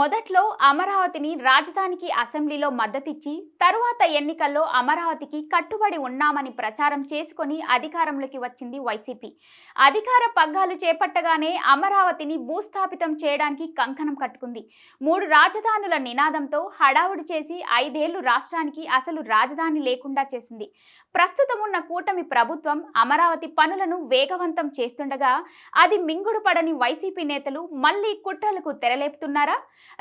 మొదట్లో అమరావతిని రాజధానికి అసెంబ్లీలో మద్దతిచ్చి తరువాత ఎన్నికల్లో అమరావతికి కట్టుబడి ఉన్నామని ప్రచారం చేసుకొని అధికారంలోకి వచ్చింది వైసీపీ. అధికార పగ్గాలు చేపట్టగానే అమరావతిని భూస్థాపితం చేయడానికి కంకణం కట్టుకుంది. 3 రాజధానుల నినాదంతో హడావుడి చేసి 5 ఏళ్లు రాష్ట్రానికి అసలు రాజధాని లేకుండా చేసింది. ప్రస్తుతం ఉన్న కూటమి ప్రభుత్వం అమరావతి పనులను వేగవంతం చేస్తుండగా అది మింగుడుపడని వైసీపీ నేతలు మళ్లీ కుట్రలకు తెరలేపుతున్నారా?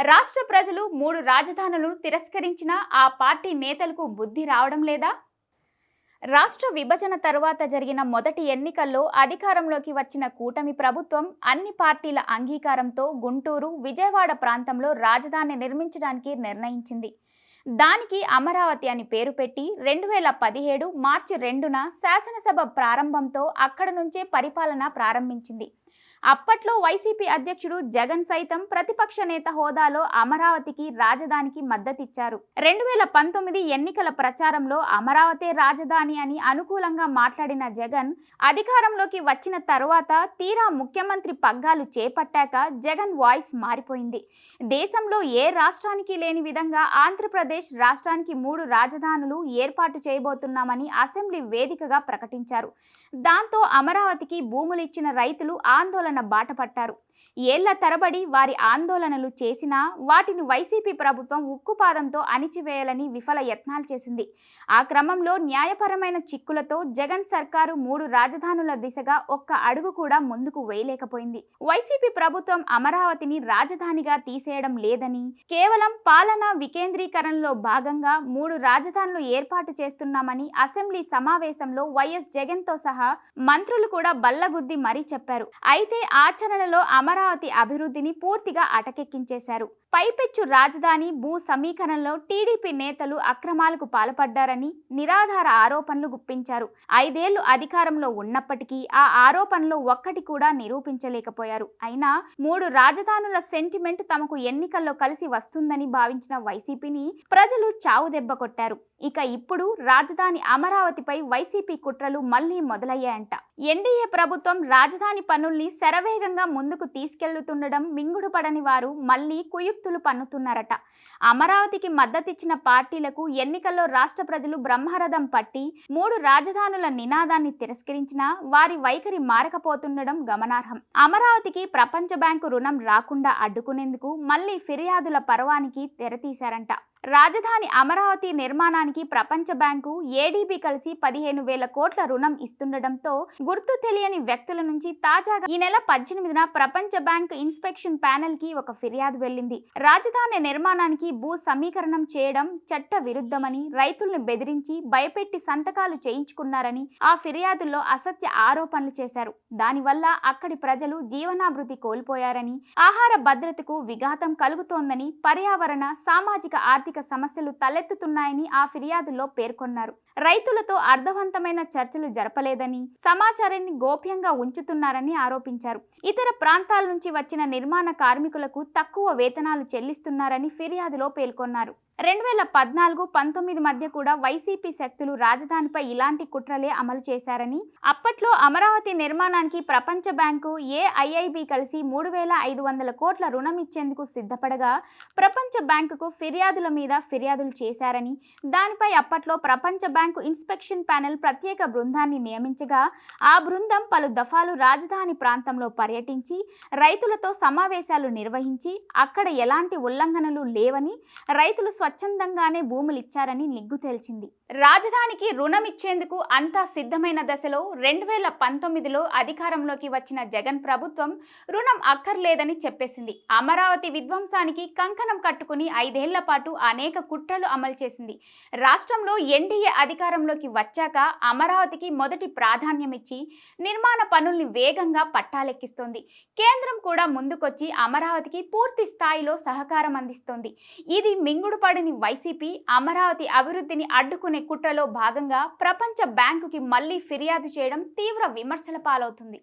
రాష్ట్ర ప్రజలు 3 రాజధానులను తిరస్కరించినా ఆ పార్టీ నేతలకు బుద్ధి రావడం లేదా? రాష్ట్ర విభజన తరువాత జరిగిన మొదటి ఎన్నికల్లో అధికారంలోకి వచ్చిన కూటమి ప్రభుత్వం అన్ని పార్టీల అంగీకారంతో గుంటూరు, విజయవాడ ప్రాంతంలో రాజధాని నిర్మించడానికి నిర్ణయించింది. దానికి అమరావతి అని పేరు పెట్టి 2017 మార్చి 2న శాసనసభ ప్రారంభంతో అక్కడ నుంచే పరిపాలన ప్రారంభించింది. అప్పట్లో వైసీపీ అధ్యక్షుడు జగన్ సైతం ప్రతిపక్ష నేత హోదాలో అమరావతికి రాజధానికి మద్దతిచ్చారు. 2019 ఎన్నికల ప్రచారంలో అమరావతి రాజధాని అని అనుకూలంగా మాట్లాడిన జగన్ అధికారంలోకి వచ్చిన తరువాత తీరా ముఖ్యమంత్రి పగ్గాలు చేపట్టాక జగన్ వాయిస్ మారిపోయింది. దేశంలో ఏ రాష్ట్రానికి లేని విధంగా ఆంధ్రప్రదేశ్ రాష్ట్రానికి 3 రాజధానులు ఏర్పాటు చేయబోతున్నామని అసెంబ్లీ వేదికగా ప్రకటించారు. దాంతో అమరావతికి భూములు ఇచ్చిన రైతులు ఆందోళన బాటపట్టారు. ఏళ్ల తరబడి వారి ఆందోళనలు చేసినా వాటిని వైసీపీ ప్రభుత్వం ఉక్కుపాదంతో అణిచివేయాలని విఫల యత్నాలు చేసింది. ఆ క్రమంలో న్యాయపరమైన చిక్కులతో జగన్ సర్కారు 3 రాజధానుల దిశగా ఒక్క అడుగు కూడా ముందుకు వేయలేకపోయింది. వైసీపీ ప్రభుత్వం అమరావతిని రాజధానిగా తీసేయడం లేదని, కేవలం పాలనా వికేంద్రీకరణలో భాగంగా 3 రాజధానులు ఏర్పాటు చేస్తున్నామని అసెంబ్లీ సమావేశంలో వైఎస్ జగన్తో సహా మంత్రులు కూడా బల్లగుద్ది మరీ చెప్పారు. అయితే ఆచరణలో అమరావతి అభివృద్ధిని పూర్తిగా అటకెక్కించేశారు. పైపెచ్చు రాజధాని భూ సమీకరణలో టీడీపీ నేతలు అక్రమాలకు పాల్పడ్డారని నిరాధార ఆరోపణలు గుప్పించారు. 5 ఏళ్లు అధికారంలో ఉన్నప్పటికీ ఆ ఆరోపణలు ఒక్కటి కూడా నిరూపించలేకపోయారు. అయినా 3 రాజధానుల సెంటిమెంట్ తమకు ఎన్నికల్లో కలిసి వస్తుందని భావించిన వైసీపీని ప్రజలు చావు దెబ్బ కొట్టారు. ఇక ఇప్పుడు రాజధాని అమరావతిపై వైసీపీ కుట్రలు మళ్లీ మొదలయ్యాయంట. ఎన్డీఏ ప్రభుత్వం రాజధాని పనుల్ని శరవేగంగా ముందుకు తీసుకెళ్తుండడం మింగుడుపడని వారు మళ్లీ కుయుక్తులు పన్నుతున్నారట. అమరావతికి మద్దతిచ్చిన పార్టీలకు ఎన్నికల్లో రాష్ట్ర ప్రజలు బ్రహ్మరథం పట్టి 3 రాజధానుల నినాదాన్ని తిరస్కరించినా వారి వైఖరి మారకపోతుండడం గమనార్హం. అమరావతికి ప్రపంచ బ్యాంకు రుణం రాకుండా అడ్డుకునేందుకు మళ్లీ ఫిర్యాదుల పర్వానికి తెరతీశారంట. రాజధాని అమరావతి నిర్మాణానికి ప్రపంచ బ్యాంకు, ఏడీబీ కలిసి 15,000 కోట్ల రుణం ఇస్తుండటంతో గుర్తు తెలియని వ్యక్తుల నుంచి తాజాగా ఈ నెల 18న ప్రపంచ బ్యాంక్ ఇన్స్పెక్షన్ ప్యానెల్ కి ఒక ఫిర్యాదు వెళ్లింది. రాజధాని నిర్మాణానికి భూ సమీకరణం చేయడం చట్ట విరుద్ధమని, రైతులను బెదిరించి భయపెట్టి సంతకాలు చేయించుకున్నారని ఆ ఫిర్యాదుల్లో అసత్య ఆరోపణలు చేశారు. దానివల్ల అక్కడి ప్రజలు జీవనాభృతి కోల్పోయారని, ఆహార భద్రతకు విఘాతం కలుగుతోందని, పర్యావరణ, సామాజిక ఆర్థిక సమస్యలు తలెత్తుతున్నాయని ఆ ఫిర్యాదుల్లో పేర్కొన్నారు. రైతులతో అర్థవంతమైన చర్చలు జరపలేదని, సమాచారాన్ని గోప్యంగా ఉంచుతున్నారని ఆరోపించారు. ఇతర ప్రాంతాల నుంచి వచ్చిన నిర్మాణ కార్మికులకు తక్కువ వేతనాలు చెల్లిస్తున్నారని ఫిర్యాదులో పేర్కొన్నారు. 2014-19 మధ్య కూడా వైసీపీ శక్తులు రాజధానిపై ఇలాంటి కుట్రలే అమలు చేశారని, అప్పట్లో అమరావతి నిర్మాణానికి ప్రపంచ బ్యాంకు, ఏఐఐబి కలిసి 3,500 కోట్ల రుణం ఇచ్చేందుకు సిద్ధపడగా ప్రపంచ బ్యాంకుకు ఫిర్యాదుల మీద ఫిర్యాదులు చేశారని, దానిపై అప్పట్లో ప్రపంచ బ్యాంకు ఇన్స్పెక్షన్ ప్యానెల్ ప్రత్యేక బృందాన్ని నియమించగా ఆ బృందం పలు దఫాలు రాజధాని ప్రాంతంలో పర్యటించి రైతులతో సమావేశాలు నిర్వహించి అక్కడ ఎలాంటి ఉల్లంఘనలు లేవని, రైతులు స్వచ్ఛందంగానే భూములు ఇచ్చారని నిగ్గు తేల్చింది. రాజధానికి రుణం ఇచ్చేందుకు అంతా సిద్ధమైన దశలో 2019లో అధికారంలోకి వచ్చిన జగన్ ప్రభుత్వం రుణం అక్కర్లేదని చెప్పేసింది. అమరావతి విధ్వంసానికి కంకణం కట్టుకుని 5 ఏళ్ల పాటు అనేక కుట్రలు అమలు చేసింది. రాష్ట్రంలో ఎన్డీఏ అధికారంలోకి వచ్చాక అమరావతికి మొదటి ప్రాధాన్యం ఇచ్చి నిర్మాణ పనుల్ని వేగంగా పట్టాలెక్కిస్తోంది. కేంద్రం కూడా ముందుకొచ్చి అమరావతికి పూర్తి స్థాయిలో సహకారం అందిస్తోంది. ఇది మింగుడుపడని వైసీపీ అమరావతి అభివృద్ధిని అడ్డుకునే కుట్రలో భాగంగా ప్రపంచ బ్యాంకుకి మళ్లీ ఫిర్యాదు చేయడం తీవ్ర విమర్శల పాలవుతుంది.